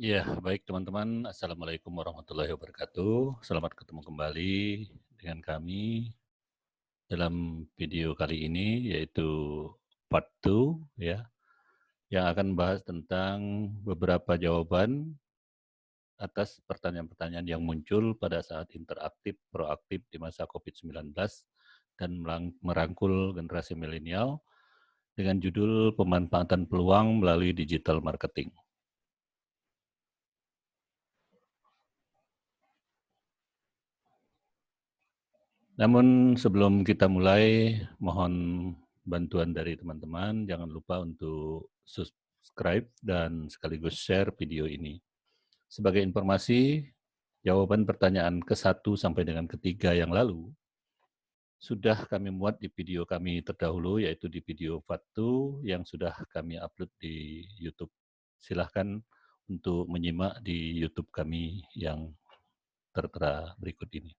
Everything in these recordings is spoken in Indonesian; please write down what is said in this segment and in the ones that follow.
Ya, baik teman-teman. Assalamualaikum warahmatullahi wabarakatuh. Selamat ketemu kembali dengan kami dalam video kali ini, yaitu part 2 ya, yang akan membahas tentang beberapa jawaban atas pertanyaan-pertanyaan yang muncul pada saat interaktif proaktif di masa COVID-19 dan merangkul generasi milenial dengan judul pemanfaatan peluang melalui digital marketing. Namun sebelum kita mulai, mohon bantuan dari teman-teman. Jangan lupa untuk subscribe dan sekaligus share video ini. Sebagai informasi, jawaban pertanyaan ke-1 sampai dengan ke-3 yang lalu sudah kami muat di video kami terdahulu, yaitu di video part 2 yang sudah kami upload di YouTube. Silahkan untuk menyimak di YouTube kami yang tertera berikut ini.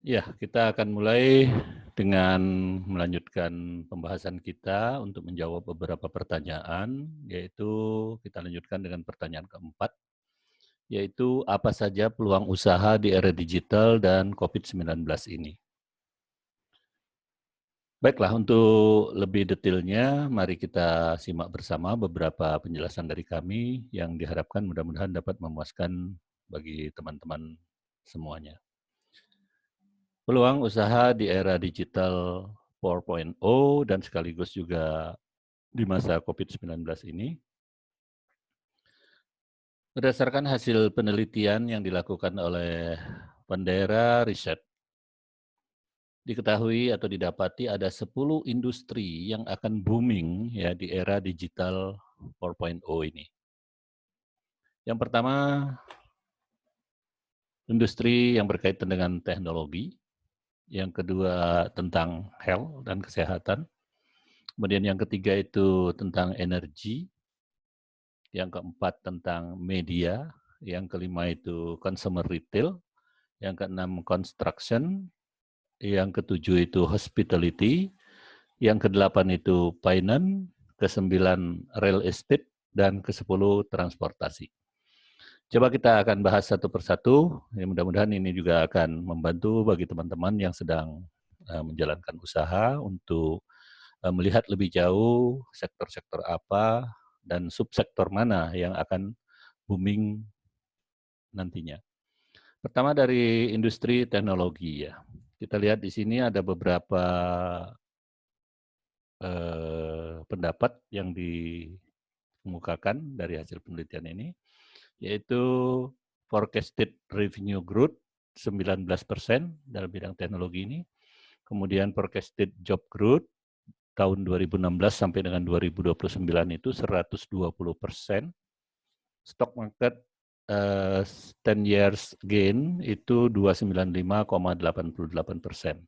Ya, kita akan mulai dengan melanjutkan pembahasan kita untuk menjawab beberapa pertanyaan, yaitu kita lanjutkan dengan pertanyaan keempat, yaitu apa saja peluang usaha di era digital dan COVID-19 ini. Baiklah, untuk lebih detailnya, mari kita simak bersama beberapa penjelasan dari kami yang diharapkan mudah-mudahan dapat memuaskan bagi teman-teman semuanya. Peluang usaha di era digital 4.0 dan sekaligus juga di masa COVID-19 ini, berdasarkan hasil penelitian yang dilakukan oleh Pandera Research, diketahui atau didapati ada 10 industri yang akan booming ya di era digital 4.0 ini. Yang pertama, industri yang berkaitan dengan teknologi. Yang kedua, tentang health dan kesehatan. Kemudian yang ketiga itu tentang energi. Yang keempat tentang media. Yang kelima itu consumer retail. Yang keenam construction. Yang ketujuh itu hospitality. Yang kedelapan itu finance. Kesembilan real estate. Dan kesepuluh transportasi. Coba kita akan bahas satu persatu. Ya, mudah-mudahan ini juga akan membantu bagi teman-teman yang sedang menjalankan usaha untuk melihat lebih jauh sektor-sektor apa dan subsektor mana yang akan booming nantinya. Pertama dari industri teknologi ya. Kita lihat di sini ada beberapa pendapat yang dikemukakan dari hasil penelitian ini, yaitu forecasted revenue growth 19% dalam bidang teknologi ini, kemudian forecasted job growth tahun 2016 sampai dengan 2029 itu 120%, stock market 10 years gain itu 295,88%.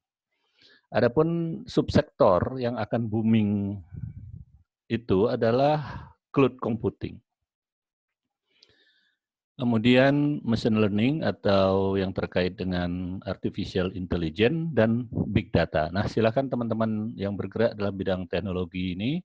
Adapun subsektor yang akan booming itu adalah cloud computing. Kemudian machine learning atau yang terkait dengan artificial intelligence dan big data. Nah, silakan teman-teman yang bergerak dalam bidang teknologi ini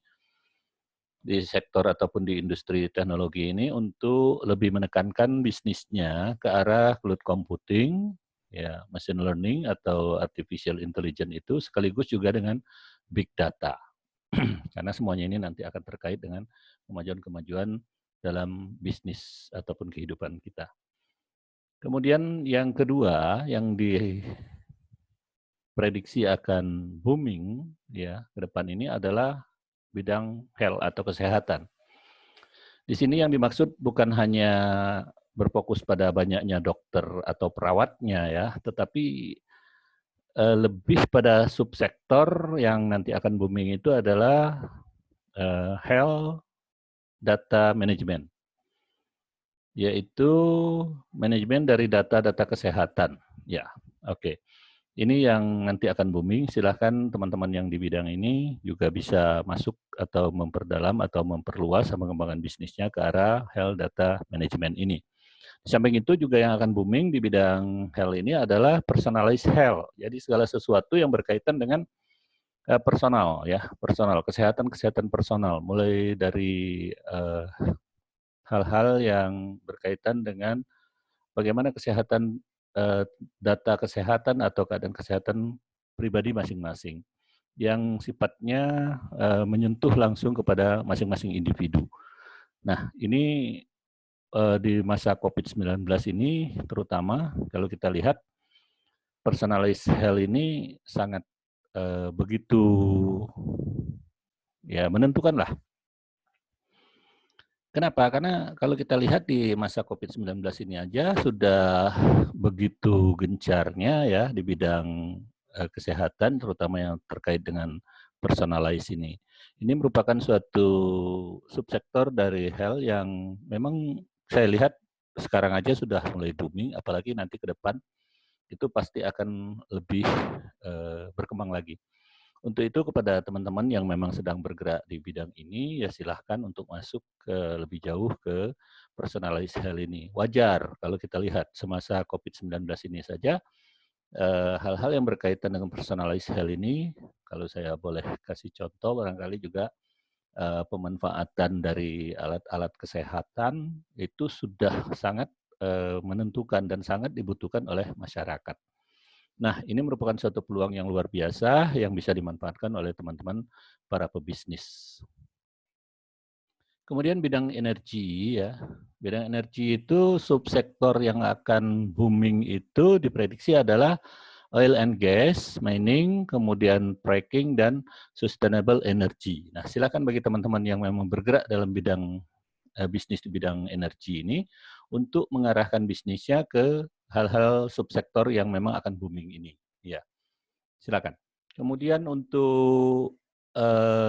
di sektor ataupun di industri teknologi ini untuk lebih menekankan bisnisnya ke arah cloud computing, ya, machine learning atau artificial intelligence itu sekaligus juga dengan big data. Karena semuanya ini nanti akan terkait dengan kemajuan-kemajuan dalam bisnis ataupun kehidupan kita. Kemudian yang kedua yang diprediksi akan booming ya ke depan ini adalah bidang health atau kesehatan. Di sini yang dimaksud bukan hanya berfokus pada banyaknya dokter atau perawatnya ya, tetapi lebih pada subsektor yang nanti akan booming itu adalah health data management. yaitu manajemen dari data-data kesehatan. Ya, oke. Ini yang nanti akan booming, silahkan teman-teman yang di bidang ini juga bisa masuk atau memperdalam atau memperluas mengembangkan bisnisnya ke arah health data management ini. Di samping itu juga yang akan booming di bidang health ini adalah personalized health. Jadi segala sesuatu yang berkaitan dengan personal ya, personal, kesehatan personal, mulai dari hal-hal yang berkaitan dengan bagaimana kesehatan data kesehatan atau keadaan kesehatan pribadi masing-masing yang sifatnya menyentuh langsung kepada masing-masing individu. Nah, ini di masa COVID-19 ini terutama kalau kita lihat personalized health ini sangat begitu ya menentukan lah. Kenapa? Karena kalau kita lihat di masa COVID-19 ini aja sudah begitu gencarnya ya di bidang kesehatan terutama yang terkait dengan personalized ini. Ini merupakan suatu subsektor dari health yang memang saya lihat sekarang aja sudah mulai booming, apalagi nanti ke depan itu pasti akan lebih berkembang lagi. Untuk itu kepada teman-teman yang memang sedang bergerak di bidang ini, ya silahkan untuk masuk ke lebih jauh ke personalized health ini. Wajar kalau kita lihat semasa COVID-19 ini saja, hal-hal yang berkaitan dengan personalized health ini, kalau saya boleh kasih contoh, barangkali juga pemanfaatan dari alat-alat kesehatan itu sudah sangat menentukan dan sangat dibutuhkan oleh masyarakat. Nah, ini merupakan suatu peluang yang luar biasa yang bisa dimanfaatkan oleh teman-teman para pebisnis. Kemudian bidang energi ya. Bidang energi itu subsektor yang akan booming itu diprediksi adalah oil and gas, mining, kemudian fracking dan sustainable energy. Nah, silakan bagi teman-teman yang memang bergerak dalam bidang bisnis di bidang energi ini untuk mengarahkan bisnisnya ke hal-hal subsektor yang memang akan booming ini. Ya. Silakan. Kemudian untuk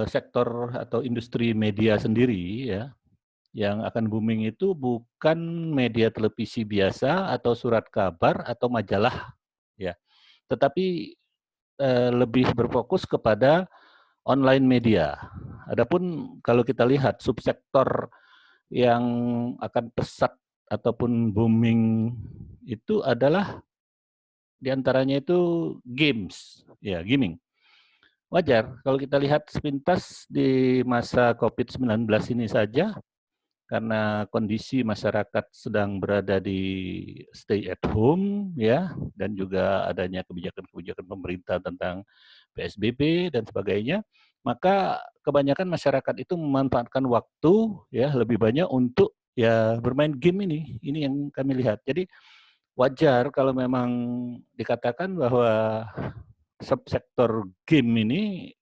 sektor atau industri media sendiri ya, yang akan booming itu bukan media televisi biasa atau surat kabar atau majalah ya, tetapi lebih berfokus kepada online media. Adapun kalau kita lihat subsektor yang akan pesat ataupun booming itu adalah diantaranya itu games, ya gaming. Wajar kalau kita lihat sepintas di masa COVID-19 ini saja, karena kondisi masyarakat sedang berada di stay at home ya, dan juga adanya kebijakan-kebijakan pemerintah tentang PSBB dan sebagainya, maka kebanyakan masyarakat itu memanfaatkan waktu ya lebih banyak untuk ya bermain game ini. Ini yang kami lihat. Jadi wajar kalau memang dikatakan bahwa subsektor game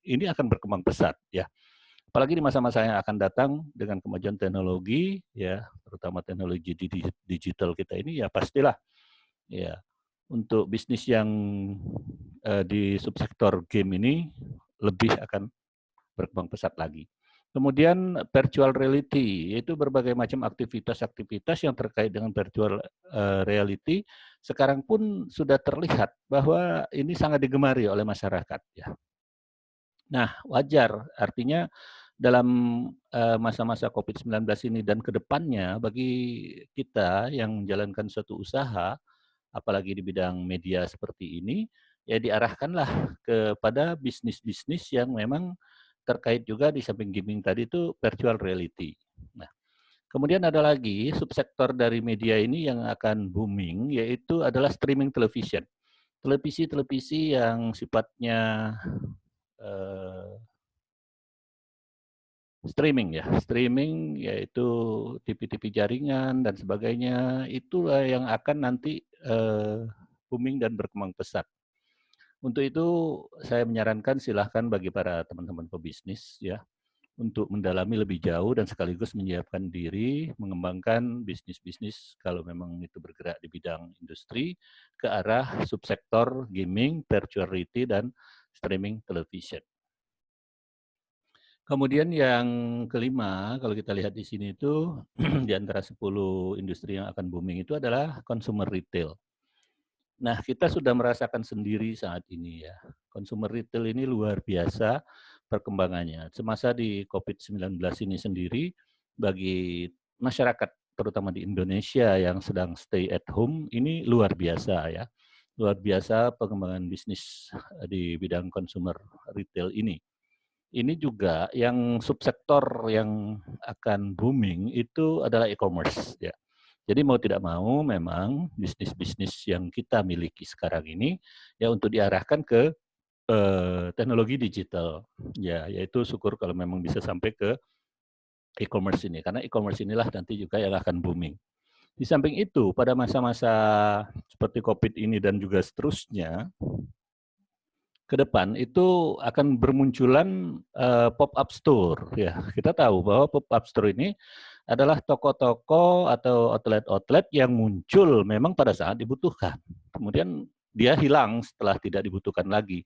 ini akan berkembang pesat ya. Apalagi di masa-masa yang akan datang dengan kemajuan teknologi ya, terutama teknologi digital kita ini ya pastilah ya untuk bisnis yang di subsektor game ini lebih akan berkembang pesat lagi. Kemudian virtual reality, yaitu berbagai macam aktivitas-aktivitas yang terkait dengan virtual reality, sekarang pun sudah terlihat bahwa ini sangat digemari oleh masyarakat. Ya. Nah, wajar, artinya dalam masa-masa COVID-19 ini dan ke depannya bagi kita yang menjalankan suatu usaha, apalagi di bidang media seperti ini, ya diarahkanlah kepada bisnis-bisnis yang memang terkait juga di samping gaming tadi itu virtual reality. Nah, kemudian ada lagi subsektor dari media ini yang akan booming yaitu adalah streaming television. Televisi-televisi yang sifatnya streaming ya, streaming yaitu TV-TV jaringan dan sebagainya, itulah yang akan nanti booming dan berkembang pesat. Untuk itu saya menyarankan silahkan bagi para teman-teman pebisnis ya, untuk mendalami lebih jauh dan sekaligus menyiapkan diri mengembangkan bisnis-bisnis kalau memang itu bergerak di bidang industri ke arah subsektor gaming, virtual reality dan streaming television. Kemudian yang kelima, kalau kita lihat di sini itu, di antara 10 industri yang akan booming itu adalah consumer retail. Nah, kita sudah merasakan sendiri saat ini ya, consumer retail ini luar biasa perkembangannya. Semasa di COVID-19 ini sendiri, bagi masyarakat terutama di Indonesia yang sedang stay at home, ini luar biasa ya. Luar biasa pengembangan bisnis di bidang consumer retail ini. Ini juga yang subsektor yang akan booming itu adalah e-commerce ya. Jadi mau tidak mau memang bisnis-bisnis yang kita miliki sekarang ini ya untuk diarahkan ke teknologi digital. Ya, yaitu syukur kalau memang bisa sampai ke e-commerce ini karena e-commerce inilah nanti juga yang akan booming. Di samping itu pada masa-masa seperti Covid ini dan juga seterusnya ke depan itu akan bermunculan pop-up store ya. Kita tahu bahwa pop-up store ini adalah toko-toko atau outlet-outlet yang muncul memang pada saat dibutuhkan. Kemudian dia hilang setelah tidak dibutuhkan lagi.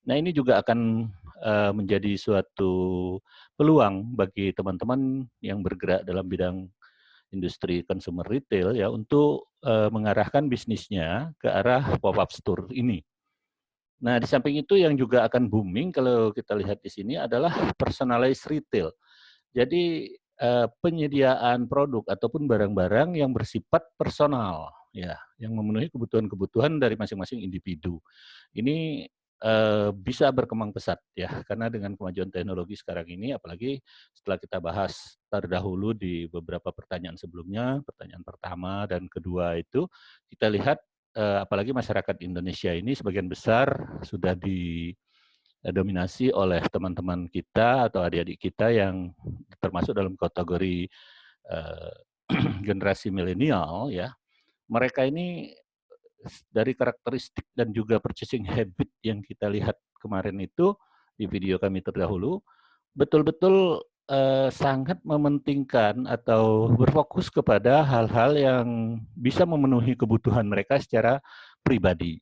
Nah, ini juga akan menjadi suatu peluang bagi teman-teman yang bergerak dalam bidang industri consumer retail ya untuk mengarahkan bisnisnya ke arah pop-up store ini. Nah, di samping itu yang juga akan booming kalau kita lihat di sini adalah personalized retail. Jadi penyediaan produk ataupun barang-barang yang bersifat personal, ya, yang memenuhi kebutuhan-kebutuhan dari masing-masing individu. Ini bisa berkembang pesat ya, karena dengan kemajuan teknologi sekarang ini, apalagi setelah kita bahas terdahulu di beberapa pertanyaan sebelumnya, pertanyaan pertama dan kedua itu kita lihat apalagi masyarakat Indonesia ini sebagian besar sudah didominasi oleh teman-teman kita atau adik-adik kita yang termasuk dalam kategori uh, generasi milenial ya. Mereka ini dari karakteristik dan juga purchasing habit yang kita lihat kemarin itu di video kami terdahulu, betul-betul sangat mementingkan atau berfokus kepada hal-hal yang bisa memenuhi kebutuhan mereka secara pribadi.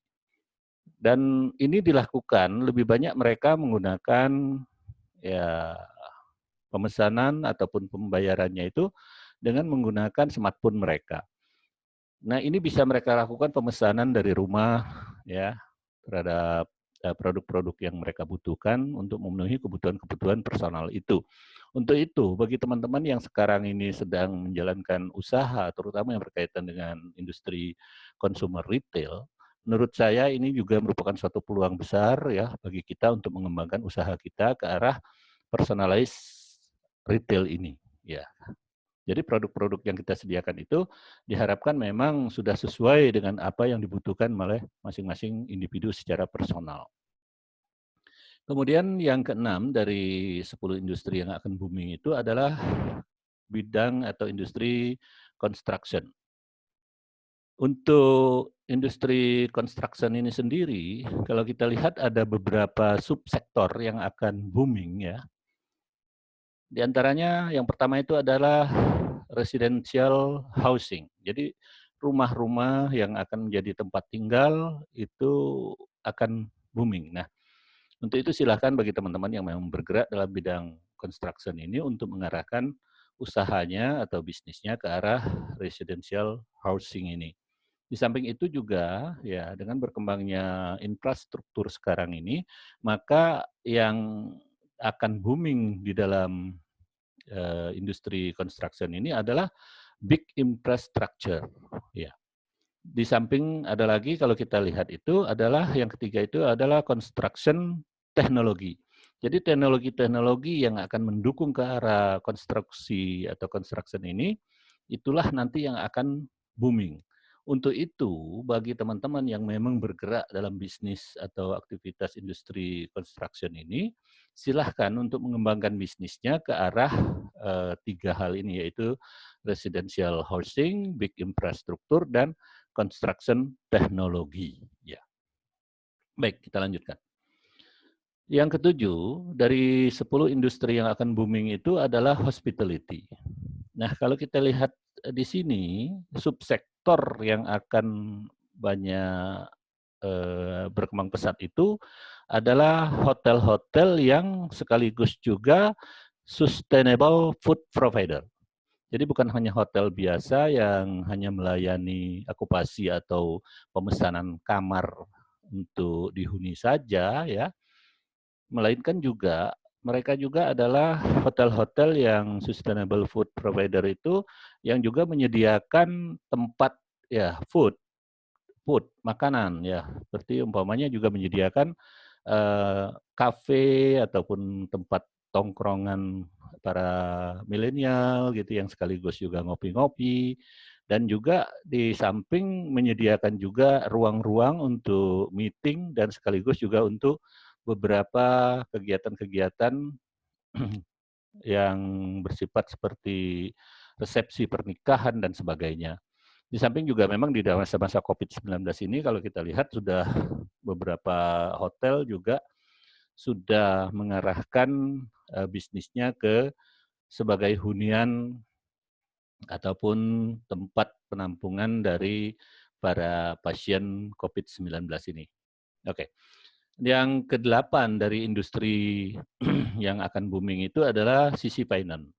Dan ini dilakukan lebih banyak mereka menggunakan ya pemesanan ataupun pembayarannya itu dengan menggunakan smartphone mereka. Nah, ini bisa mereka lakukan pemesanan dari rumah ya terhadap produk-produk yang mereka butuhkan untuk memenuhi kebutuhan-kebutuhan personal itu. Untuk itu, bagi teman-teman yang sekarang ini sedang menjalankan usaha, terutama yang berkaitan dengan industri consumer retail, menurut saya ini juga merupakan suatu peluang besar ya bagi kita untuk mengembangkan usaha kita ke arah personalized retail ini. Ya. Jadi produk-produk yang kita sediakan itu diharapkan memang sudah sesuai dengan apa yang dibutuhkan oleh masing-masing individu secara personal. Kemudian yang keenam dari 10 industri yang akan booming itu adalah bidang atau industri construction. Untuk industri construction ini sendiri, kalau kita lihat ada beberapa subsektor yang akan booming ya. Di antaranya yang pertama itu adalah residential housing. Jadi rumah-rumah yang akan menjadi tempat tinggal itu akan booming. Nah, untuk itu silakan bagi teman-teman yang memang bergerak dalam bidang construction ini untuk mengarahkan usahanya atau bisnisnya ke arah residential housing ini. Di samping itu juga ya dengan berkembangnya infrastruktur sekarang ini, maka yang akan booming di dalam industri construction ini adalah big infrastructure. Ya. Di samping ada lagi kalau kita lihat itu adalah yang ketiga itu adalah construction teknologi. Jadi teknologi-teknologi yang akan mendukung ke arah konstruksi atau construction ini, itulah nanti yang akan booming. Untuk itu, bagi teman-teman yang memang bergerak dalam bisnis atau aktivitas industri construction ini, silahkan untuk mengembangkan bisnisnya ke arah tiga hal ini, yaitu residential housing, big infrastruktur, dan construction teknologi. Ya. Baik, kita lanjutkan. Yang ketujuh, dari 10 industri yang akan booming itu adalah hospitality. Nah, kalau kita lihat di sini, subsektor yang akan banyak berkembang pesat itu adalah hotel-hotel yang sekaligus juga sustainable food provider. Jadi bukan hanya hotel biasa yang hanya melayani okupasi atau pemesanan kamar untuk dihuni saja ya, melainkan juga mereka juga adalah hotel-hotel yang sustainable food provider itu yang juga menyediakan tempat ya food makanan ya, seperti umpamanya juga menyediakan kafe ataupun tempat tongkrongan para milenial gitu yang sekaligus juga ngopi-ngopi, dan juga di samping menyediakan juga ruang-ruang untuk meeting dan sekaligus juga untuk beberapa kegiatan-kegiatan yang bersifat seperti resepsi pernikahan dan sebagainya. Di samping juga memang di masa-masa COVID-19 ini kalau kita lihat sudah beberapa hotel juga sudah mengarahkan bisnisnya ke sebagai hunian ataupun tempat penampungan dari para pasien COVID-19 ini. Oke. Yang kedelapan dari industri yang akan booming itu adalah sisi finance.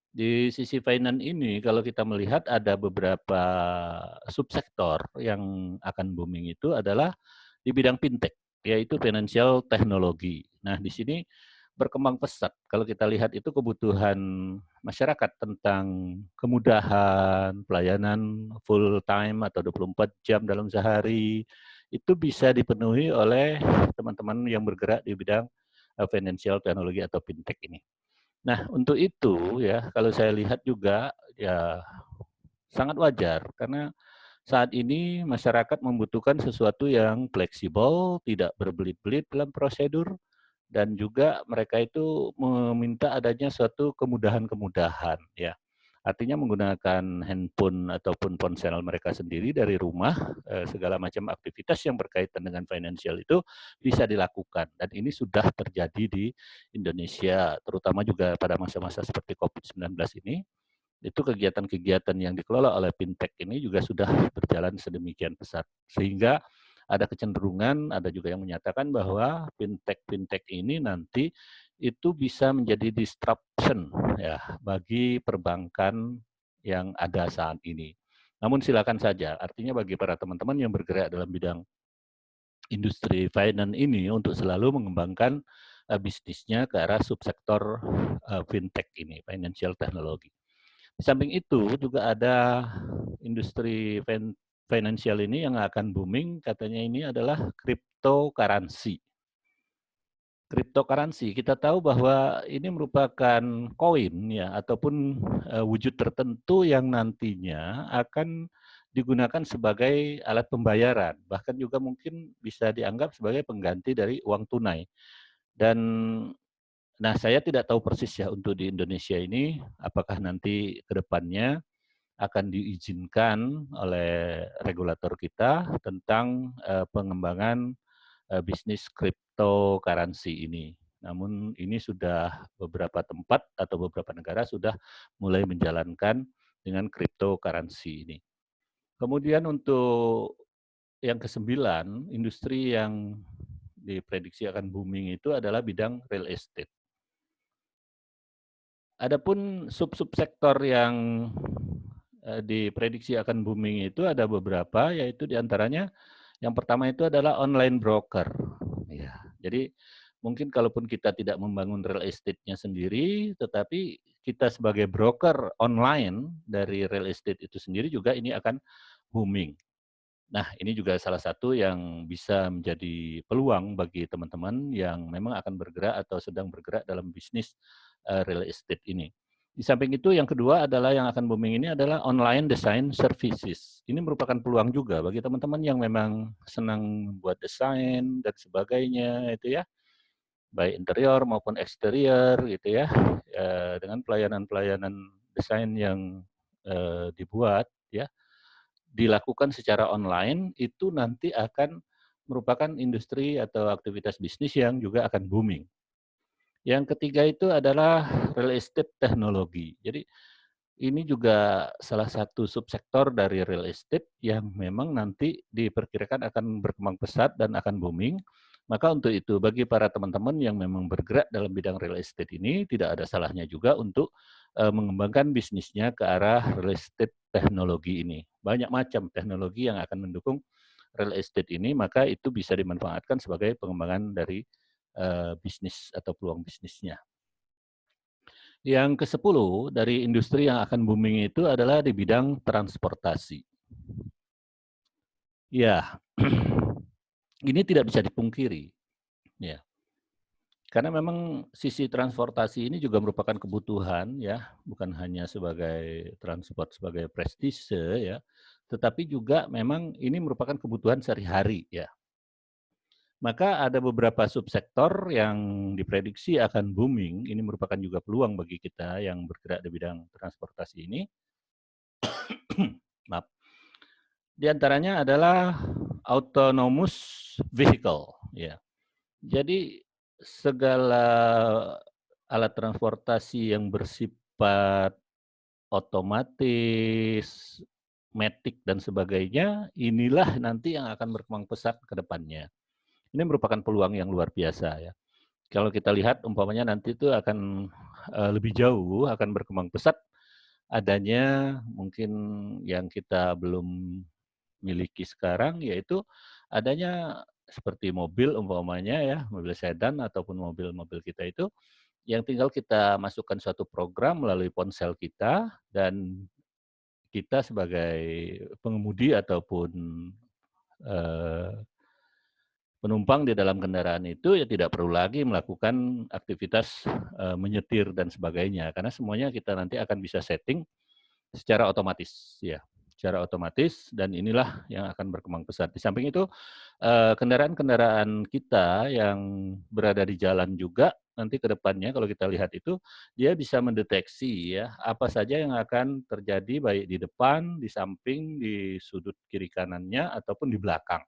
Di sisi finance ini kalau kita melihat ada beberapa subsektor yang akan booming itu adalah di bidang fintech, yaitu financial technology. Nah, di sini berkembang pesat. Kalau kita lihat itu kebutuhan masyarakat tentang kemudahan, pelayanan full time atau 24 jam dalam sehari, itu bisa dipenuhi oleh teman-teman yang bergerak di bidang financial technology atau fintech ini. Nah, untuk itu ya, kalau saya lihat juga ya sangat wajar karena saat ini masyarakat membutuhkan sesuatu yang fleksibel, tidak berbelit-belit dalam prosedur, dan juga mereka itu meminta adanya suatu kemudahan-kemudahan ya. Artinya menggunakan handphone ataupun ponsel mereka sendiri dari rumah, segala macam aktivitas yang berkaitan dengan financial itu bisa dilakukan. Dan ini sudah terjadi di Indonesia, terutama juga pada masa-masa seperti COVID-19 ini, itu kegiatan-kegiatan yang dikelola oleh fintech ini juga sudah berjalan sedemikian pesat. Sehingga ada kecenderungan, ada juga yang menyatakan bahwa fintech ini nanti itu bisa menjadi disruption ya bagi perbankan yang ada saat ini. Namun silakan saja, artinya bagi para teman-teman yang bergerak dalam bidang industri finance ini untuk selalu mengembangkan bisnisnya ke arah subsektor fintech ini, financial technology. Di samping itu juga ada industri financial ini yang akan booming, katanya ini adalah cryptocurrency. Cryptocurrency, kita tahu bahwa ini merupakan koin ya ataupun wujud tertentu yang nantinya akan digunakan sebagai alat pembayaran, bahkan juga mungkin bisa dianggap sebagai pengganti dari uang tunai. Dan nah, saya tidak tahu persis ya untuk di Indonesia ini apakah nanti ke depannya akan diizinkan oleh regulator kita tentang pengembangan bisnis cryptocurrency ini. Namun ini sudah beberapa tempat atau beberapa negara sudah mulai menjalankan dengan cryptocurrency ini. Kemudian untuk yang kesembilan, industri yang diprediksi akan booming itu adalah bidang real estate. Adapun sub-sub sektor yang diprediksi akan booming itu ada beberapa, yaitu diantaranya yang pertama itu adalah online broker. Ya, jadi mungkin kalaupun kita tidak membangun real estate-nya sendiri, tetapi kita sebagai broker online dari real estate itu sendiri juga ini akan booming. Nah, ini juga salah satu yang bisa menjadi peluang bagi teman-teman yang memang akan bergerak atau sedang bergerak dalam bisnis real estate ini. Di samping itu yang kedua adalah yang akan booming ini adalah online design services. Ini merupakan peluang juga bagi teman-teman yang memang senang buat desain dan sebagainya itu ya, baik interior maupun eksterior gitu ya, dengan pelayanan-pelayanan desain yang dibuat ya, dilakukan secara online, itu nanti akan merupakan industri atau aktivitas bisnis yang juga akan booming. Yang ketiga itu adalah real estate teknologi. Jadi ini juga salah satu subsektor dari real estate yang memang nanti diperkirakan akan berkembang pesat dan akan booming. Maka untuk itu bagi para teman-teman yang memang bergerak dalam bidang real estate ini tidak ada salahnya juga untuk mengembangkan bisnisnya ke arah real estate teknologi ini. Banyak macam teknologi yang akan mendukung real estate ini, maka itu bisa dimanfaatkan sebagai pengembangan dari bisnis atau peluang bisnisnya. Yang ke-10 dari industri yang akan booming itu adalah di bidang transportasi. Ya, ini tidak bisa dipungkiri, ya. Karena memang sisi transportasi ini juga merupakan kebutuhan ya, bukan hanya sebagai transport sebagai prestise ya, tetapi juga memang ini merupakan kebutuhan sehari-hari ya. Maka ada beberapa subsektor yang diprediksi akan booming, ini merupakan juga peluang bagi kita yang bergerak di bidang transportasi ini. Maaf. Di antaranya adalah autonomous vehicle, ya. Jadi segala alat transportasi yang bersifat otomatis, matic dan sebagainya, inilah nanti yang akan berkembang pesat ke depannya. Ini merupakan peluang yang luar biasa ya. Kalau kita lihat umpamanya nanti itu akan lebih jauh, akan berkembang pesat adanya mungkin yang kita belum miliki sekarang, yaitu adanya seperti mobil umpamanya ya, mobil sedan ataupun mobil-mobil kita itu yang tinggal kita masukkan suatu program melalui ponsel kita dan kita sebagai pengemudi ataupun eh, penumpang di dalam kendaraan itu ya tidak perlu lagi melakukan aktivitas menyetir dan sebagainya karena semuanya kita nanti akan bisa setting secara otomatis ya, secara otomatis dan inilah yang akan berkembang pesat. Di samping itu kendaraan-kendaraan kita yang berada di jalan juga nanti ke depannya kalau kita lihat itu dia bisa mendeteksi ya apa saja yang akan terjadi baik di depan, di samping, di sudut kiri kanannya ataupun di belakang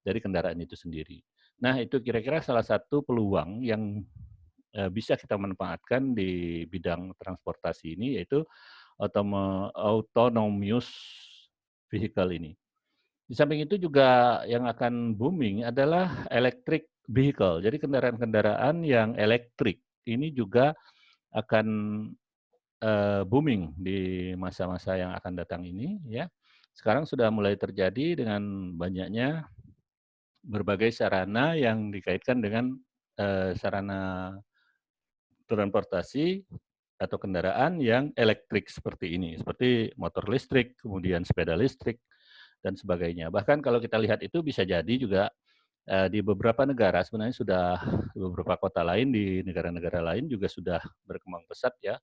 dari kendaraan itu sendiri. Nah, itu kira-kira salah satu peluang yang bisa kita manfaatkan di bidang transportasi ini yaitu autonomous vehicle ini. Di samping itu juga yang akan booming adalah electric vehicle. Jadi kendaraan-kendaraan yang elektrik ini juga akan booming di masa-masa yang akan datang ini ya. Sekarang sudah mulai terjadi dengan banyaknya berbagai sarana yang dikaitkan dengan sarana transportasi atau kendaraan yang elektrik seperti ini, seperti motor listrik, kemudian sepeda listrik, dan sebagainya. Bahkan kalau kita lihat itu bisa jadi juga di beberapa negara sebenarnya sudah di beberapa kota lain di negara-negara lain juga sudah berkembang pesat ya,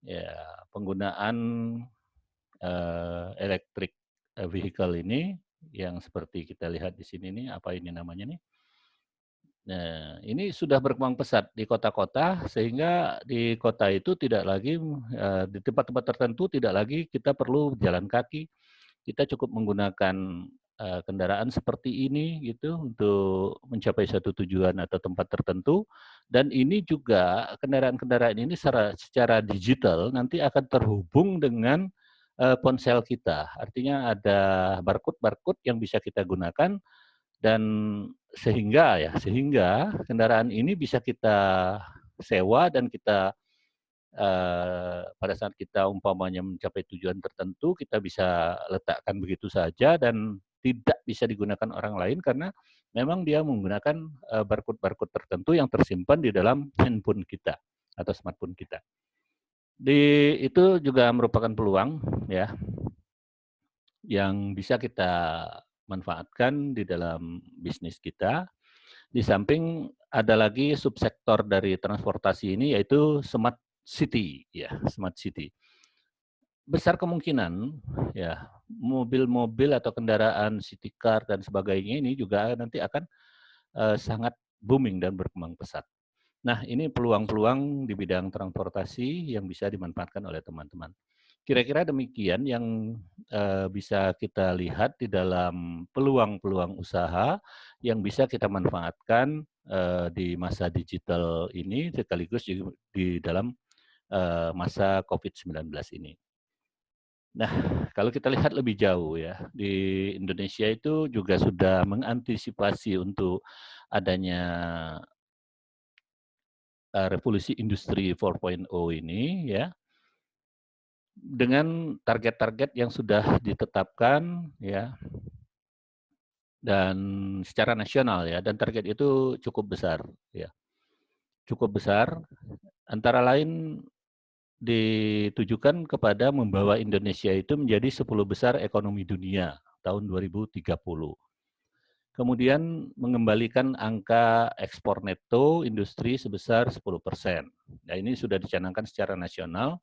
ya penggunaan electric vehicle ini yang seperti kita lihat di sini nih, apa ini namanya nih? Nah, ini sudah berkembang pesat di kota-kota sehingga di kota itu tidak lagi di tempat-tempat tertentu tidak lagi kita perlu jalan kaki. Kita cukup menggunakan kendaraan seperti ini gitu untuk mencapai satu tujuan atau tempat tertentu dan ini juga kendaraan-kendaraan ini secara digital nanti akan terhubung dengan ponsel kita. Artinya ada barcode-barcode yang bisa kita gunakan dan sehingga kendaraan ini bisa kita sewa dan kita pada saat kita umpamanya mencapai tujuan tertentu, kita bisa letakkan begitu saja dan tidak bisa digunakan orang lain karena memang dia menggunakan barcode-barcode tertentu yang tersimpan di dalam handphone kita atau smartphone kita. Itu juga merupakan peluang ya yang bisa kita manfaatkan di dalam bisnis kita. Di samping ada lagi subsektor dari transportasi ini yaitu smart city ya, smart city. Besar kemungkinan ya mobil-mobil atau kendaraan city car dan sebagainya ini juga nanti akan sangat booming dan berkembang pesat. Nah, ini peluang-peluang di bidang transportasi yang bisa dimanfaatkan oleh teman-teman. Kira-kira demikian yang bisa kita lihat di dalam peluang-peluang usaha yang bisa kita manfaatkan di masa digital ini sekaligus di dalam masa COVID-19 ini. Nah, kalau kita lihat lebih jauh ya, di Indonesia itu juga sudah mengantisipasi untuk adanya revolusi industri 4.0 ini ya, dengan target-target yang sudah ditetapkan ya, dan secara nasional ya, dan target itu cukup besar ya, cukup besar, antara lain ditujukan kepada membawa Indonesia itu menjadi 10 besar ekonomi dunia tahun 2030. Kemudian mengembalikan angka ekspor neto industri sebesar 10%. Nah, ini sudah dicanangkan secara nasional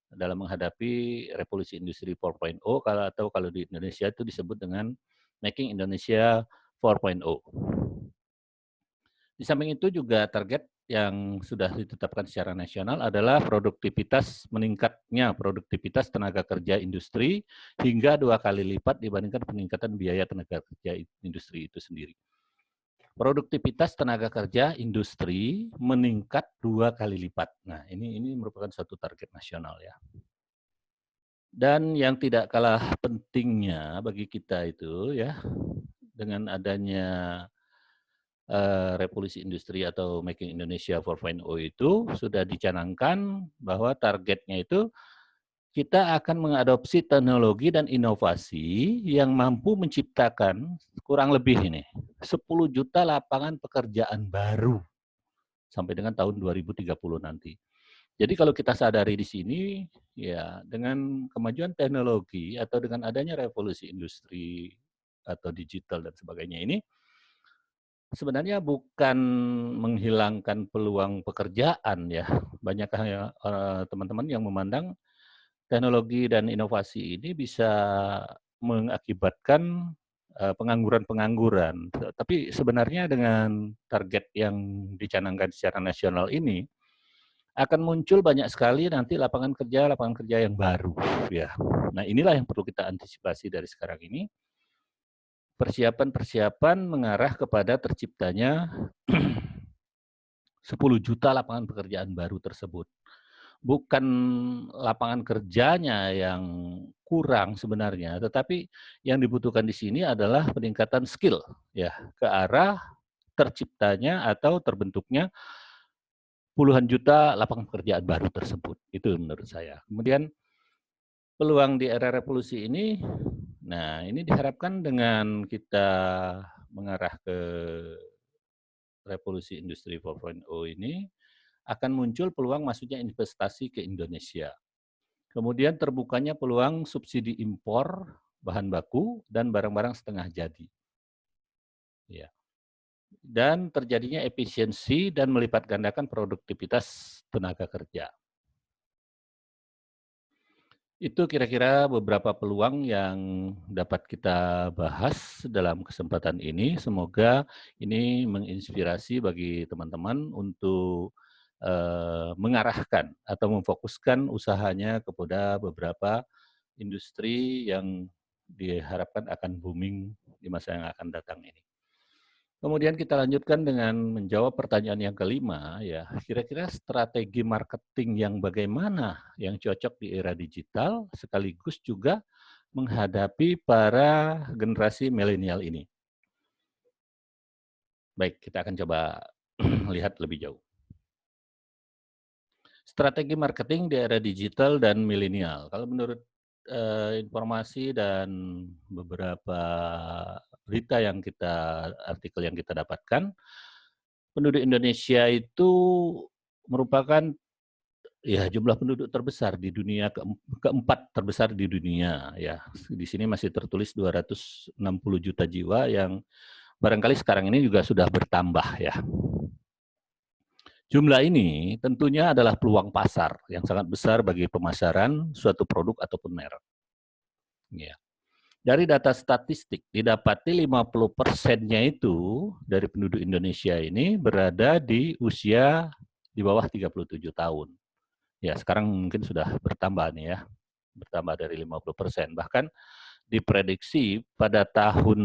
dalam menghadapi revolusi industri 4.0 atau kalau di Indonesia itu disebut dengan Making Indonesia 4.0. Di samping itu juga target yang sudah ditetapkan secara nasional adalah meningkatnya produktivitas tenaga kerja industri hingga 2 kali lipat dibandingkan peningkatan biaya tenaga kerja industri itu sendiri. Produktivitas tenaga kerja industri meningkat 2 kali lipat. Nah, ini merupakan suatu target nasional ya. Dan yang tidak kalah pentingnya bagi kita itu ya, dengan adanya revolusi industri atau Making Indonesia 4.0 itu sudah dicanangkan bahwa targetnya itu kita akan mengadopsi teknologi dan inovasi yang mampu menciptakan kurang lebih ini 10 juta lapangan pekerjaan baru sampai dengan tahun 2030 nanti. Jadi kalau kita sadari di sini, ya dengan kemajuan teknologi atau dengan adanya revolusi industri atau digital dan sebagainya ini, sebenarnya bukan menghilangkan peluang pekerjaan ya. Banyak teman-teman yang memandang teknologi dan inovasi ini bisa mengakibatkan pengangguran-pengangguran. Tapi sebenarnya dengan target yang dicanangkan secara nasional ini, akan muncul banyak sekali nanti lapangan kerja yang baru ya. Nah, inilah yang perlu kita antisipasi dari sekarang ini. Persiapan-persiapan mengarah kepada terciptanya 10 juta lapangan pekerjaan baru tersebut. Bukan lapangan kerjanya yang kurang sebenarnya, tetapi yang dibutuhkan di sini adalah peningkatan skill ya ke arah terciptanya atau terbentuknya puluhan juta lapangan pekerjaan baru tersebut. Itu menurut saya. Kemudian peluang di era revolusi ini, nah ini diharapkan dengan kita mengarah ke revolusi industri 4.0 ini, akan muncul peluang masuknya investasi ke Indonesia. Kemudian terbukanya peluang subsidi impor bahan baku dan barang-barang setengah jadi. Ya. Dan terjadinya efisiensi dan melipat gandakan produktivitas tenaga kerja. Itu kira-kira beberapa peluang yang dapat kita bahas dalam kesempatan ini. Semoga ini menginspirasi bagi teman-teman untuk mengarahkan atau memfokuskan usahanya kepada beberapa industri yang diharapkan akan booming di masa yang akan datang ini. Kemudian kita lanjutkan dengan menjawab pertanyaan yang kelima, ya. Kira-kira strategi marketing yang bagaimana yang cocok di era digital, sekaligus juga menghadapi para generasi milenial ini. Baik, kita akan coba lihat lebih jauh. Strategi marketing di era digital dan milenial. Kalau menurut informasi dan beberapa berita artikel yang kita dapatkan, penduduk Indonesia itu merupakan ya jumlah penduduk terbesar di dunia, keempat terbesar di dunia ya. Di sini masih tertulis 260 juta jiwa yang barangkali sekarang ini juga sudah bertambah ya. Jumlah ini tentunya adalah peluang pasar yang sangat besar bagi pemasaran suatu produk ataupun merek. Ya. Dari data statistik, didapati 50%-nya itu dari penduduk Indonesia ini berada di usia di bawah 37 tahun. Ya, sekarang mungkin sudah bertambah nih ya, bertambah dari 50%. Bahkan diprediksi pada tahun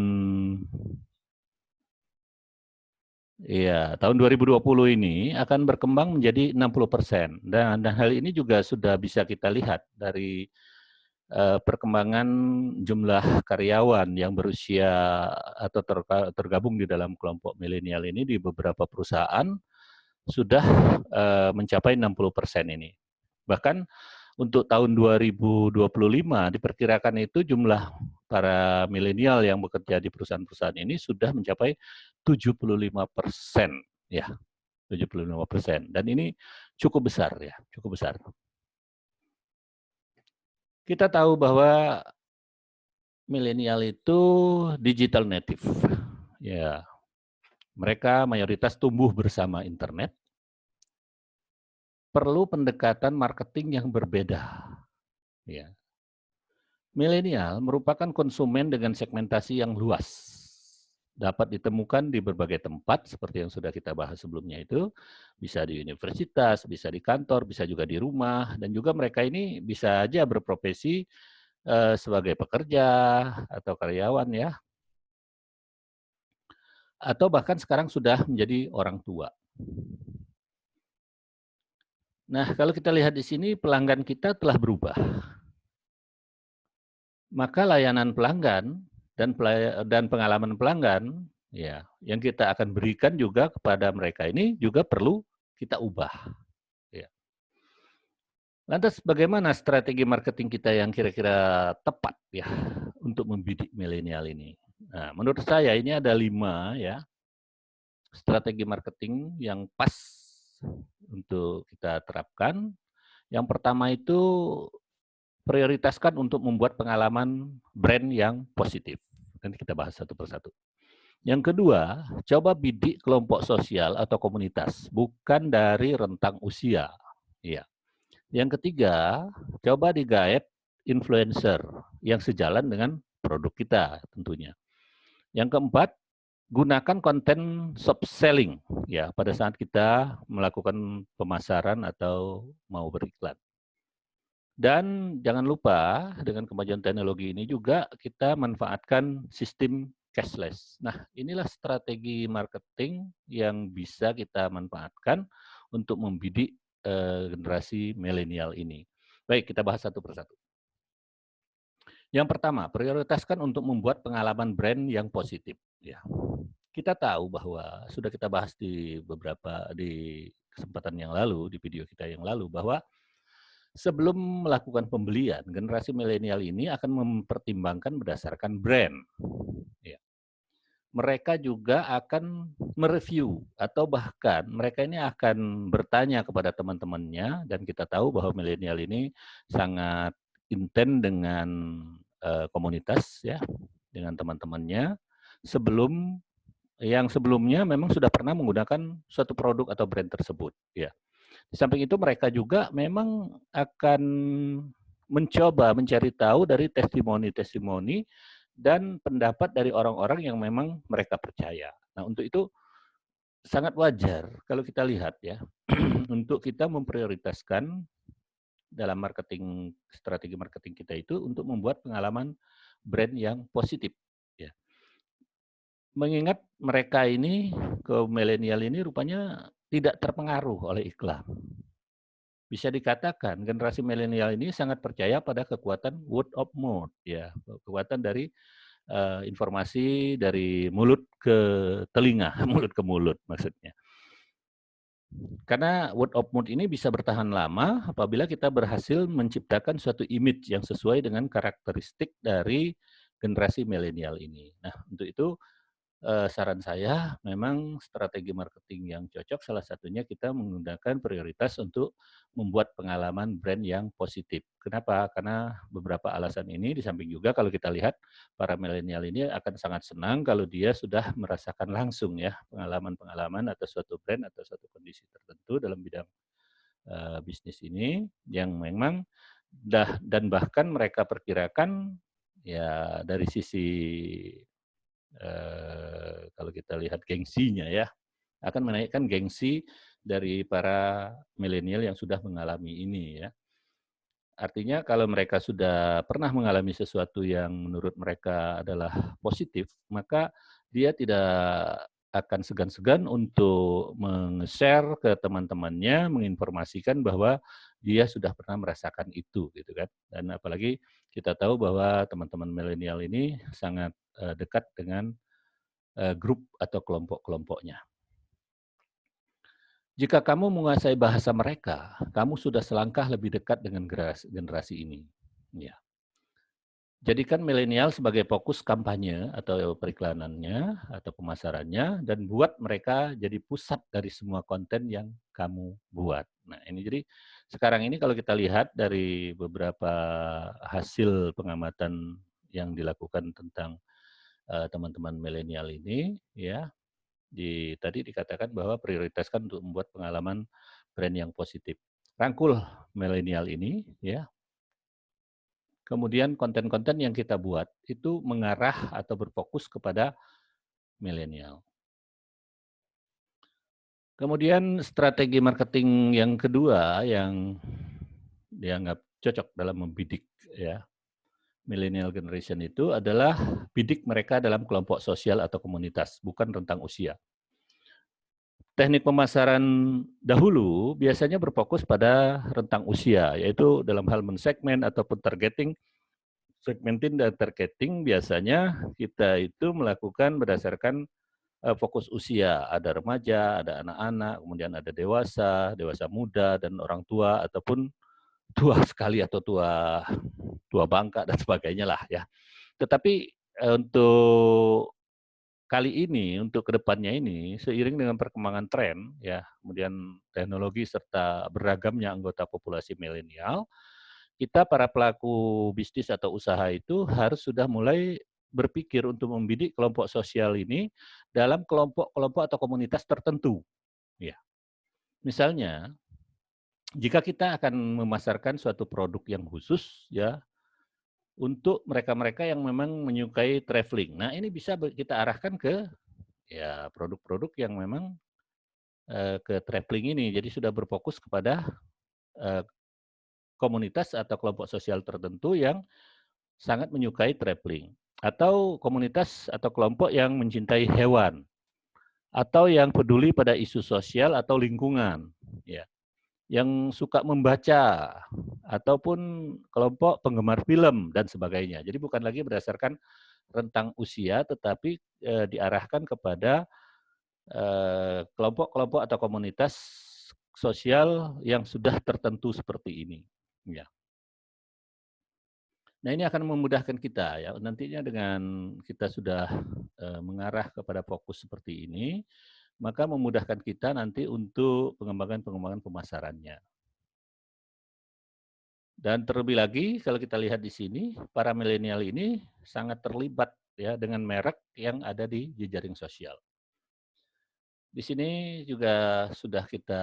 2020 ini akan berkembang menjadi 60%. Dan hal ini juga sudah bisa kita lihat dari perkembangan jumlah karyawan yang berusia atau tergabung di dalam kelompok milenial ini di beberapa perusahaan sudah mencapai 60% ini. Bahkan untuk tahun 2025 diperkirakan itu jumlah para milenial yang bekerja di perusahaan-perusahaan ini sudah mencapai 75%, ya, 75%. Dan ini cukup besar, ya, cukup besar. Kita tahu bahwa milenial itu digital native. Ya, mereka mayoritas tumbuh bersama internet. Perlu pendekatan marketing yang berbeda. Ya. Milenial merupakan konsumen dengan segmentasi yang luas. Dapat ditemukan di berbagai tempat seperti yang sudah kita bahas sebelumnya itu, bisa di universitas, bisa di kantor, bisa juga di rumah, dan juga mereka ini bisa aja berprofesi sebagai pekerja atau karyawan, ya, atau bahkan sekarang sudah menjadi orang tua. Nah, kalau kita lihat di sini pelanggan kita telah berubah. Maka layanan pelanggan dan pengalaman pelanggan, ya, yang kita akan berikan juga kepada mereka ini juga perlu kita ubah. Ya. Lantas bagaimana strategi marketing kita yang kira-kira tepat, ya, untuk membidik milenial ini? Nah, menurut saya ini ada 5, ya, strategi marketing yang pas untuk kita terapkan. Yang pertama itu prioritaskan untuk membuat pengalaman brand yang positif. Nanti kita bahas satu persatu. Yang kedua, coba bidik kelompok sosial atau komunitas, bukan dari rentang usia. Ya. Yang ketiga, coba digait influencer yang sejalan dengan produk kita tentunya. Yang keempat, gunakan konten soft selling, ya, pada saat kita melakukan pemasaran atau mau beriklan. Dan jangan lupa dengan kemajuan teknologi ini juga kita manfaatkan sistem cashless. Nah, inilah strategi marketing yang bisa kita manfaatkan untuk membidik generasi milenial ini. Baik, kita bahas satu persatu. Yang pertama, prioritaskan untuk membuat pengalaman brand yang positif. Ya. Kita tahu bahwa sudah kita bahas di kesempatan yang lalu, di video kita yang lalu, bahwa sebelum melakukan pembelian, generasi milenial ini akan mempertimbangkan berdasarkan brand. Ya. Mereka juga akan mereview atau bahkan mereka ini akan bertanya kepada teman-temannya, dan kita tahu bahwa milenial ini sangat intent dengan komunitas, ya, dengan teman-temannya yang sebelumnya memang sudah pernah menggunakan suatu produk atau brand tersebut, ya. Di samping itu mereka juga memang akan mencoba mencari tahu dari testimoni-testimoni dan pendapat dari orang-orang yang memang mereka percaya. Nah, untuk itu sangat wajar kalau kita lihat, ya, untuk kita memprioritaskan dalam strategi marketing kita itu untuk membuat pengalaman brand yang positif, ya. Mengingat mereka ini, kaum milenial ini rupanya tidak terpengaruh oleh iklan. Bisa dikatakan generasi milenial ini sangat percaya pada kekuatan word of mouth, ya, kekuatan dari informasi dari mulut ke telinga, mulut ke mulut maksudnya. Karena word of mouth ini bisa bertahan lama apabila kita berhasil menciptakan suatu image yang sesuai dengan karakteristik dari generasi milenial ini. Nah, untuk itu saran saya memang strategi marketing yang cocok salah satunya kita menggunakan prioritas untuk membuat pengalaman brand yang positif. Kenapa? Karena beberapa alasan ini, di samping juga kalau kita lihat para milenial ini akan sangat senang kalau dia sudah merasakan langsung, ya, pengalaman-pengalaman atau suatu brand atau suatu kondisi tertentu dalam bidang bisnis ini yang memang dan bahkan mereka perkirakan, ya, dari sisi kalau kita lihat gengsinya, ya, akan menaikkan gengsi dari para milenial yang sudah mengalami ini, ya. Artinya kalau mereka sudah pernah mengalami sesuatu yang menurut mereka adalah positif, maka dia tidak akan segan-segan untuk share ke teman-temannya, menginformasikan bahwa dia sudah pernah merasakan itu, gitu kan. Dan apalagi Kita tahu bahwa teman-teman milenial ini sangat dekat dengan grup atau kelompok-kelompoknya. Jika kamu menguasai bahasa mereka, kamu sudah selangkah lebih dekat dengan generasi ini. Ya. Jadikan milenial sebagai fokus kampanye atau periklanannya atau pemasarannya dan buat mereka jadi pusat dari semua konten yang kamu buat. Nah, ini jadi sekarang ini kalau kita lihat dari beberapa hasil pengamatan yang dilakukan tentang teman-teman milenial ini, ya, tadi dikatakan bahwa prioritaskan untuk membuat pengalaman brand yang positif. Rangkul milenial ini, ya. Kemudian konten-konten yang kita buat itu mengarah atau berfokus kepada milenial. Kemudian strategi marketing yang kedua yang dianggap cocok dalam membidik ya millennial generation itu adalah bidik mereka dalam kelompok sosial atau komunitas, bukan rentang usia. Teknik pemasaran dahulu biasanya berfokus pada rentang usia, yaitu dalam hal mensegmen ataupun targeting. Segmenting dan targeting biasanya kita itu melakukan berdasarkan fokus usia. Ada remaja, ada anak-anak, kemudian ada dewasa, dewasa muda, dan orang tua ataupun tua sekali atau tua bangka dan sebagainya lah ya. Tetapi untuk kali ini, untuk kedepannya ini, seiring dengan perkembangan tren, ya, kemudian teknologi serta beragamnya anggota populasi milenial, kita para pelaku bisnis atau usaha itu harus sudah mulai berpikir untuk membidik kelompok sosial ini dalam kelompok-kelompok atau komunitas tertentu. Ya, misalnya, jika kita akan memasarkan suatu produk yang khusus, ya, untuk mereka-mereka yang memang menyukai traveling. Nah, ini bisa kita arahkan ke ya produk-produk yang memang ke traveling ini. Jadi sudah berfokus kepada komunitas atau kelompok sosial tertentu yang sangat menyukai traveling. Atau komunitas atau kelompok yang mencintai hewan. Atau yang peduli pada isu sosial atau lingkungan. Ya. Yang suka membaca. Ataupun kelompok penggemar film dan sebagainya. Jadi bukan lagi berdasarkan rentang usia, tetapi diarahkan kepada kelompok-kelompok atau komunitas sosial yang sudah tertentu seperti ini. Ya. Nah, ini akan memudahkan kita ya. Nantinya dengan kita sudah mengarah kepada fokus seperti ini, maka memudahkan kita nanti untuk pengembangan-pengembangan pemasarannya. Dan terlebih lagi kalau kita lihat di sini, para milenial ini sangat terlibat ya dengan merek yang ada di jejaring sosial. Di sini juga sudah kita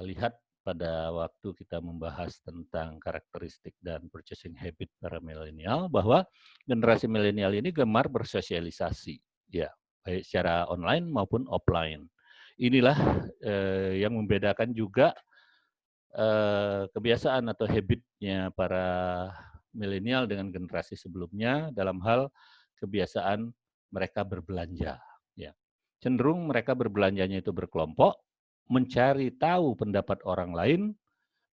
lihat pada waktu kita membahas tentang karakteristik dan purchasing habit para milenial bahwa generasi milenial ini gemar bersosialisasi, ya, baik secara online maupun offline. Inilah yang membedakan juga kebiasaan atau habitnya para milenial dengan generasi sebelumnya dalam hal kebiasaan mereka berbelanja. Ya. Cenderung mereka berbelanjanya itu berkelompok, mencari tahu pendapat orang lain,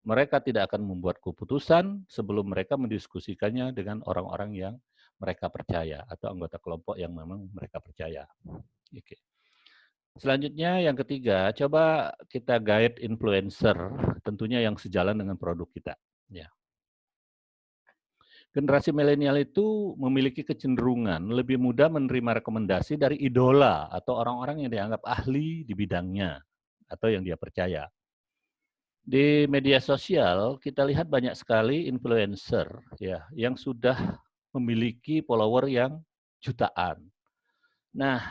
mereka tidak akan membuat keputusan sebelum mereka mendiskusikannya dengan orang-orang yang mereka percaya atau anggota kelompok yang memang mereka percaya. Oke. Selanjutnya yang ketiga, coba kita guide influencer, tentunya yang sejalan dengan produk kita. Ya. Generasi milenial itu memiliki kecenderungan lebih mudah menerima rekomendasi dari idola atau orang-orang yang dianggap ahli di bidangnya atau yang dia percaya. Di media sosial kita lihat banyak sekali influencer ya yang sudah memiliki follower yang jutaan. Nah,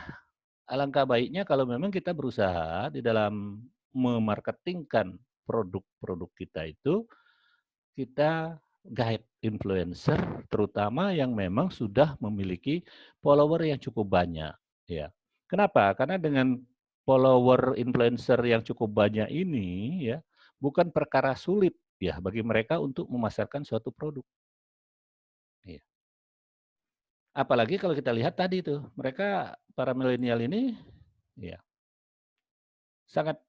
alangkah baiknya kalau memang kita berusaha di dalam memarketingkan produk-produk kita itu, kita guide influencer terutama yang memang sudah memiliki follower yang cukup banyak. Ya. Kenapa? Karena dengan follower influencer yang cukup banyak ini, ya, bukan perkara sulit ya bagi mereka untuk memasarkan suatu produk. Ya. Apalagi kalau kita lihat tadi tuh, mereka para milenial ini, ya, sangat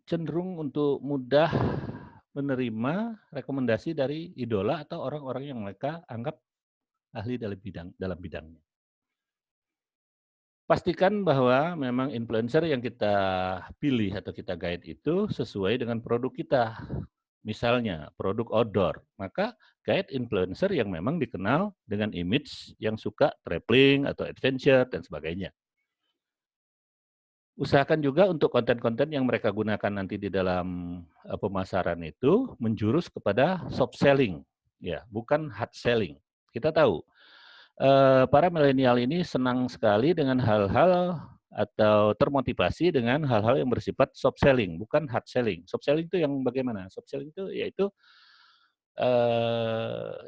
cenderung untuk mudah menerima rekomendasi dari idola atau orang-orang yang mereka anggap ahli dalam bidangnya. Pastikan bahwa memang influencer yang kita pilih atau kita guide itu sesuai dengan produk kita. Misalnya produk outdoor, maka guide influencer yang memang dikenal dengan image yang suka traveling atau adventure dan sebagainya. Usahakan juga untuk konten-konten yang mereka gunakan nanti di dalam pemasaran itu menjurus kepada soft selling, ya, bukan hard selling. Kita tahu para milenial ini senang sekali dengan hal-hal atau termotivasi dengan hal-hal yang bersifat soft selling, bukan hard selling. Soft selling itu yang bagaimana? Soft selling itu yaitu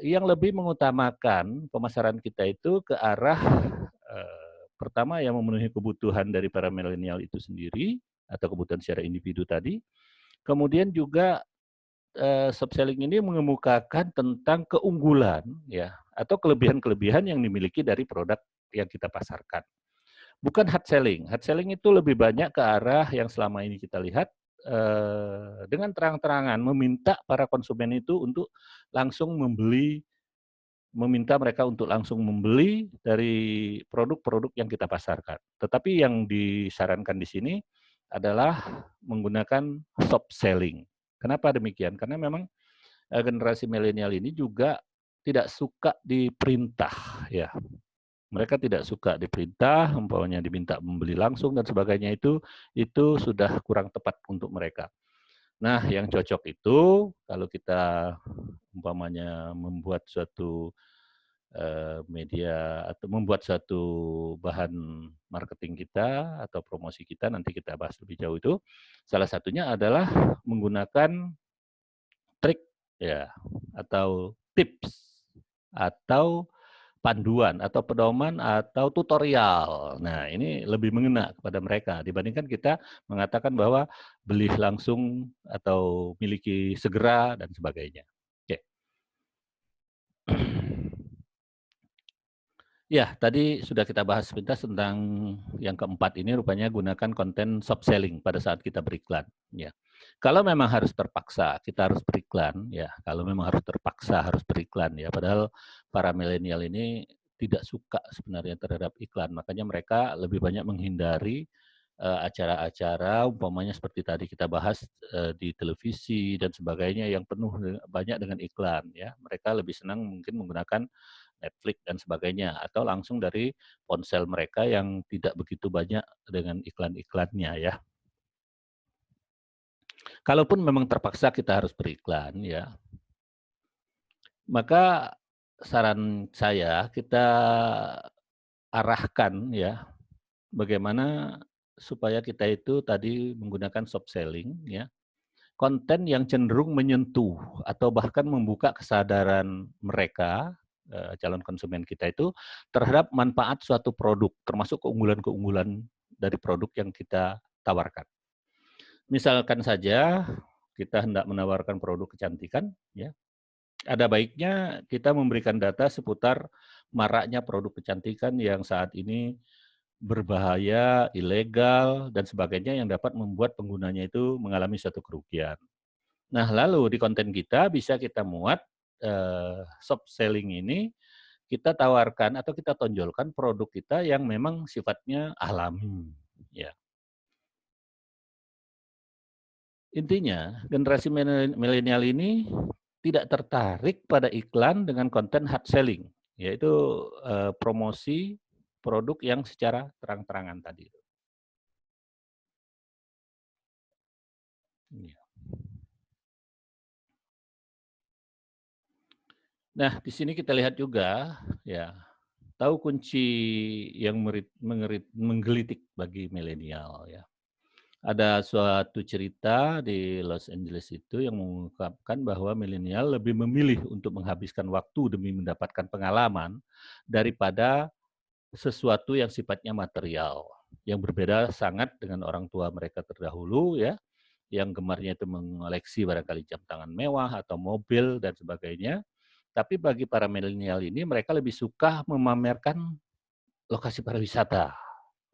yang lebih mengutamakan pemasaran kita itu ke arah pertama yang memenuhi kebutuhan dari para milenial itu sendiri atau kebutuhan secara individu tadi. Kemudian juga soft selling ini mengemukakan tentang keunggulan ya atau kelebihan-kelebihan yang dimiliki dari produk yang kita pasarkan. Bukan hard selling. Hard selling itu lebih banyak ke arah yang selama ini kita lihat dengan terang-terangan meminta para konsumen itu untuk langsung membeli, meminta mereka untuk langsung membeli dari produk-produk yang kita pasarkan. Tetapi yang disarankan di sini adalah menggunakan soft selling. Kenapa demikian? Karena memang generasi milenial ini juga tidak suka diperintah ya. Mereka tidak suka diperintah, umpamanya diminta membeli langsung dan sebagainya itu sudah kurang tepat untuk mereka. Nah, yang cocok itu kalau kita umpamanya membuat suatu media atau membuat suatu bahan marketing kita atau promosi kita, nanti kita bahas lebih jauh itu, salah satunya adalah menggunakan trik ya atau tips atau panduan atau pedoman atau tutorial. Nah, ini lebih mengena kepada mereka dibandingkan kita mengatakan bahwa beli langsung atau miliki segera dan sebagainya. Oke. Ya, tadi sudah kita bahas sepintas tentang yang keempat ini rupanya gunakan konten soft selling pada saat kita beriklan. Ya, kalau memang harus terpaksa kita harus beriklan, ya, kalau memang harus terpaksa harus beriklan, ya, padahal para milenial ini tidak suka sebenarnya terhadap iklan, makanya mereka lebih banyak menghindari acara-acara, umpamanya seperti tadi kita bahas di televisi dan sebagainya yang penuh banyak dengan iklan, ya, mereka lebih senang mungkin menggunakan Netflix dan sebagainya, atau langsung dari ponsel mereka yang tidak begitu banyak dengan iklan-iklannya ya. Kalaupun memang terpaksa kita harus beriklan ya, maka saran saya kita arahkan ya, bagaimana supaya kita itu tadi menggunakan soft selling ya, konten yang cenderung menyentuh atau bahkan membuka kesadaran mereka, calon konsumen kita itu terhadap manfaat suatu produk, termasuk keunggulan-keunggulan dari produk yang kita tawarkan. Misalkan saja kita hendak menawarkan produk kecantikan, ya, ada baiknya kita memberikan data seputar maraknya produk kecantikan yang saat ini berbahaya, ilegal, dan sebagainya yang dapat membuat penggunanya itu mengalami suatu kerugian. Nah, lalu di konten kita bisa kita muat soft selling ini, kita tawarkan atau kita tonjolkan produk kita yang memang sifatnya alami, ya. Intinya, generasi milenial ini tidak tertarik pada iklan dengan konten hard selling, yaitu promosi produk yang secara terang-terangan tadi. Iya. Nah, di sini kita lihat juga, ya, tahu kunci yang menggelitik bagi milenial ya. Ada suatu cerita di Los Angeles itu yang mengungkapkan bahwa milenial lebih memilih untuk menghabiskan waktu demi mendapatkan pengalaman daripada sesuatu yang sifatnya material. Yang berbeda sangat dengan orang tua mereka terdahulu ya, yang gemarnya itu mengoleksi barangkali jam tangan mewah atau mobil dan sebagainya. Tapi bagi para milenial ini mereka lebih suka memamerkan lokasi pariwisata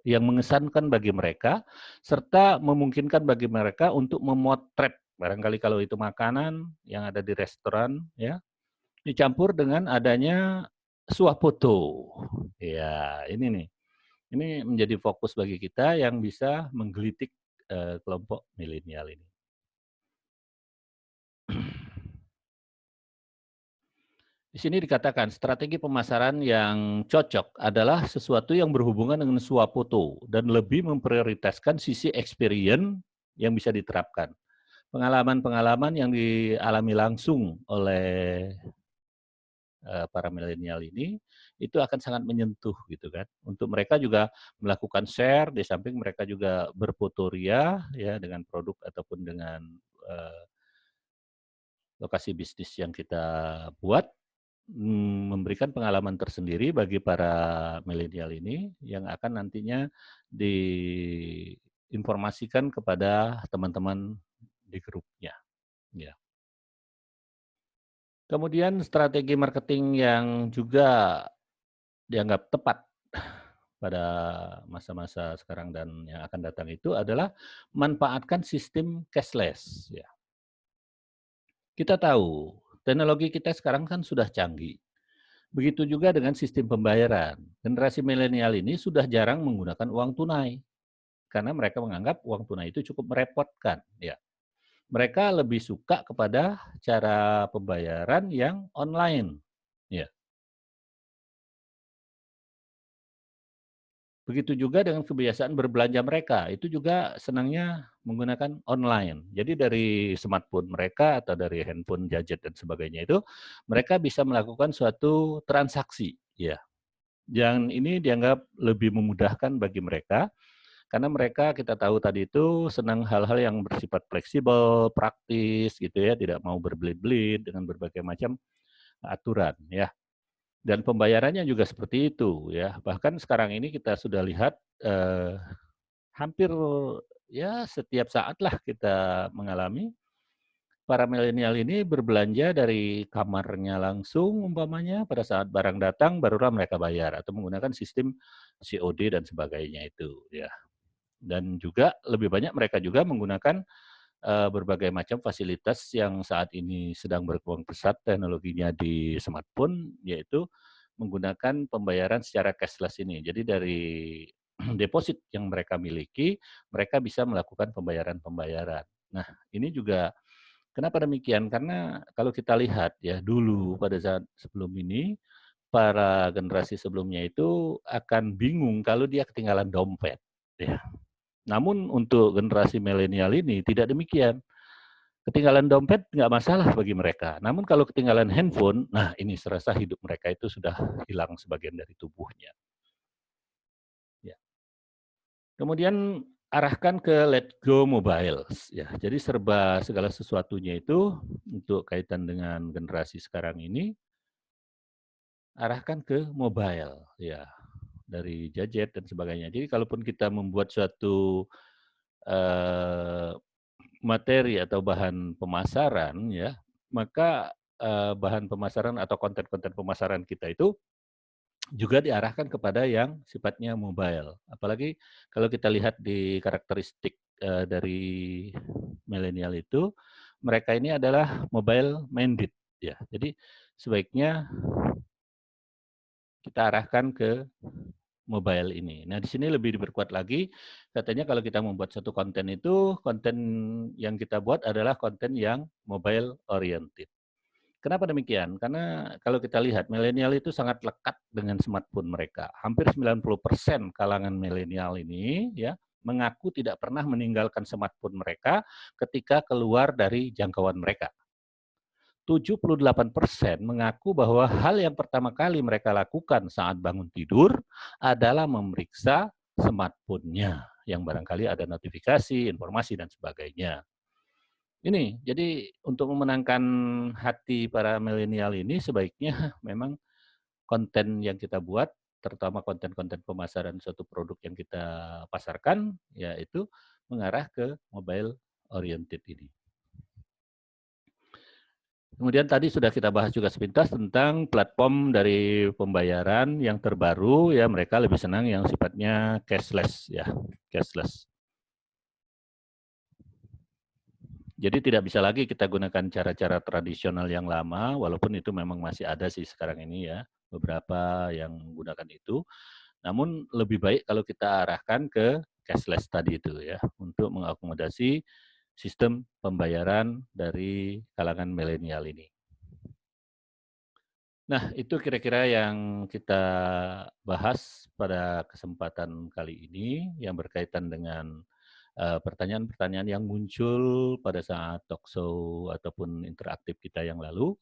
yang mengesankan bagi mereka serta memungkinkan bagi mereka untuk memotret Barangkali kalau itu makanan yang ada di restoran, ya, dicampur dengan adanya swafoto. Ya, ini nih. Ini menjadi fokus bagi kita yang bisa menggelitik kelompok milenial ini. Di sini dikatakan strategi pemasaran yang cocok adalah sesuatu yang berhubungan dengan swafoto dan lebih memprioritaskan sisi experience yang bisa diterapkan. Pengalaman-pengalaman yang dialami langsung oleh para milenial ini, itu akan sangat menyentuh gitu kan. Untuk mereka juga melakukan share, di samping mereka juga berfotoria ya dengan produk ataupun dengan lokasi bisnis yang kita buat, memberikan pengalaman tersendiri bagi para milenial ini yang akan nantinya diinformasikan kepada teman-teman di grupnya. Ya. Kemudian strategi marketing yang juga dianggap tepat pada masa-masa sekarang dan yang akan datang itu adalah manfaatkan sistem cashless. Ya. Kita tahu teknologi kita sekarang kan sudah canggih. Begitu juga dengan sistem pembayaran. Generasi milenial ini sudah jarang menggunakan uang tunai karena mereka menganggap uang tunai itu cukup merepotkan. Ya. Mereka lebih suka kepada cara pembayaran yang online. Ya. Begitu juga dengan kebiasaan berbelanja mereka, itu juga senangnya menggunakan online. Jadi dari smartphone mereka atau dari handphone, gadget dan sebagainya itu, mereka bisa melakukan suatu transaksi, ya. Yang ini dianggap lebih memudahkan bagi mereka, karena mereka kita tahu tadi itu senang hal-hal yang bersifat fleksibel, praktis gitu ya, tidak mau berbelit-belit dengan berbagai macam aturan ya. Dan pembayarannya juga seperti itu ya. Bahkan sekarang ini kita sudah lihat hampir ya setiap saat lah kita mengalami para milenial ini berbelanja dari kamarnya langsung umpamanya pada saat barang datang barulah mereka bayar atau menggunakan sistem COD dan sebagainya itu ya. Dan juga lebih banyak mereka juga menggunakan berbagai macam fasilitas yang saat ini sedang berkembang pesat teknologinya di smartphone, yaitu menggunakan pembayaran secara cashless ini. Jadi dari deposit yang mereka miliki, mereka bisa melakukan pembayaran-pembayaran. Nah, ini juga kenapa demikian? Karena kalau kita lihat ya dulu pada saat sebelum ini, para generasi sebelumnya itu akan bingung kalau dia ketinggalan dompet. Ya. Namun untuk generasi milenial ini tidak demikian. Ketinggalan dompet nggak masalah bagi mereka. Namun kalau ketinggalan handphone, nah ini serasa hidup mereka itu sudah hilang sebagian dari tubuhnya. Ya. Kemudian arahkan ke let go mobile. Ya, jadi serba segala sesuatunya itu untuk kaitan dengan generasi sekarang ini arahkan ke mobile. Ya, dari gadget dan sebagainya. Jadi kalaupun kita membuat suatu eh, materi atau bahan pemasaran ya, maka bahan pemasaran atau konten-konten pemasaran kita itu juga diarahkan kepada yang sifatnya mobile. Apalagi kalau kita lihat di karakteristik dari milenial itu, mereka ini adalah mobile minded ya. Jadi sebaiknya kita arahkan ke mobile ini. Nah, di sini lebih diperkuat lagi, katanya kalau kita membuat satu konten itu, konten yang kita buat adalah konten yang mobile oriented. Kenapa demikian? Karena kalau kita lihat, milenial itu sangat lekat dengan smartphone mereka. Hampir 90% kalangan milenial ini ya mengaku tidak pernah meninggalkan smartphone mereka ketika keluar dari jangkauan mereka. 78% mengaku bahwa hal yang pertama kali mereka lakukan saat bangun tidur adalah memeriksa smartphone-nya yang barangkali ada notifikasi, informasi, dan sebagainya. Ini, jadi untuk memenangkan hati para milenial ini sebaiknya memang konten yang kita buat, terutama konten-konten pemasaran suatu produk yang kita pasarkan, yaitu mengarah ke mobile oriented ini. Kemudian tadi sudah kita bahas juga sepintas tentang platform dari pembayaran yang terbaru ya, mereka lebih senang yang sifatnya cashless ya, cashless. Jadi tidak bisa lagi kita gunakan cara-cara tradisional yang lama, walaupun itu memang masih ada sih sekarang ini ya, beberapa yang menggunakan itu. Namun lebih baik kalau kita arahkan ke cashless tadi itu ya, untuk mengakomodasi sistem pembayaran dari kalangan milenial ini. Nah, itu kira-kira yang kita bahas pada kesempatan kali ini yang berkaitan dengan pertanyaan-pertanyaan yang muncul pada saat talk show ataupun interaktif kita yang lalu.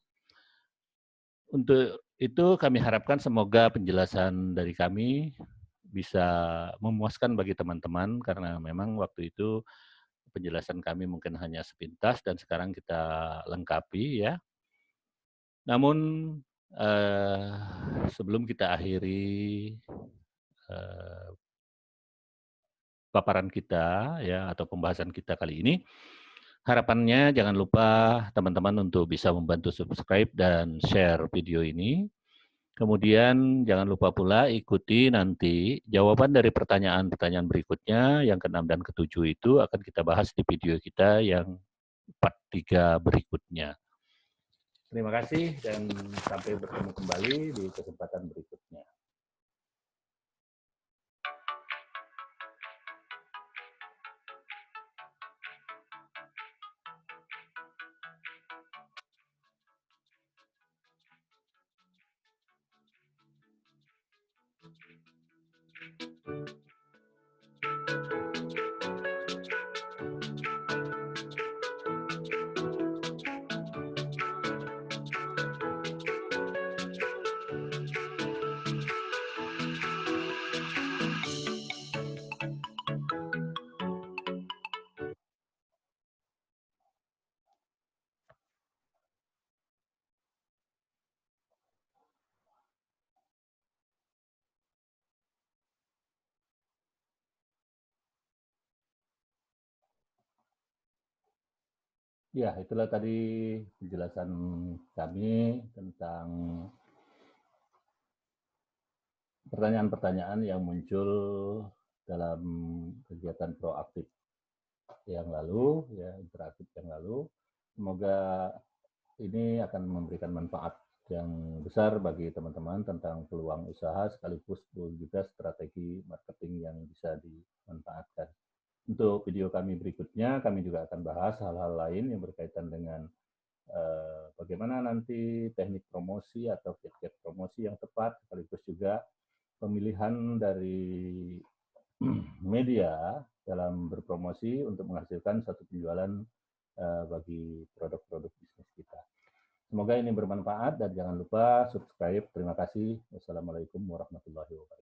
Untuk itu kami harapkan semoga penjelasan dari kami bisa memuaskan bagi teman-teman karena memang waktu itu penjelasan kami mungkin hanya sepintas dan sekarang kita lengkapi ya. Namun eh, sebelum kita akhiri eh, paparan kita ya atau pembahasan kita kali ini, harapannya jangan lupa teman-teman untuk bisa membantu subscribe dan share video ini. Kemudian jangan lupa pula ikuti nanti jawaban dari pertanyaan-pertanyaan berikutnya yang ke-6 dan ke-7 itu akan kita bahas di video kita yang part 3 berikutnya. Terima kasih dan sampai bertemu kembali di kesempatan berikutnya. Ya, itulah tadi penjelasan kami tentang pertanyaan-pertanyaan yang muncul dalam kegiatan proaktif yang lalu, ya interaktif yang lalu. Semoga ini akan memberikan manfaat yang besar bagi teman-teman tentang peluang usaha sekaligus juga strategi marketing yang bisa dimanfaatkan. Untuk video kami berikutnya, kami juga akan bahas hal-hal lain yang berkaitan dengan bagaimana nanti teknik promosi atau kiat-kiat promosi yang tepat, sekaligus juga pemilihan dari media dalam berpromosi untuk menghasilkan satu penjualan bagi produk-produk bisnis kita. Semoga ini bermanfaat dan jangan lupa subscribe. Terima kasih. Wassalamualaikum warahmatullahi wabarakatuh.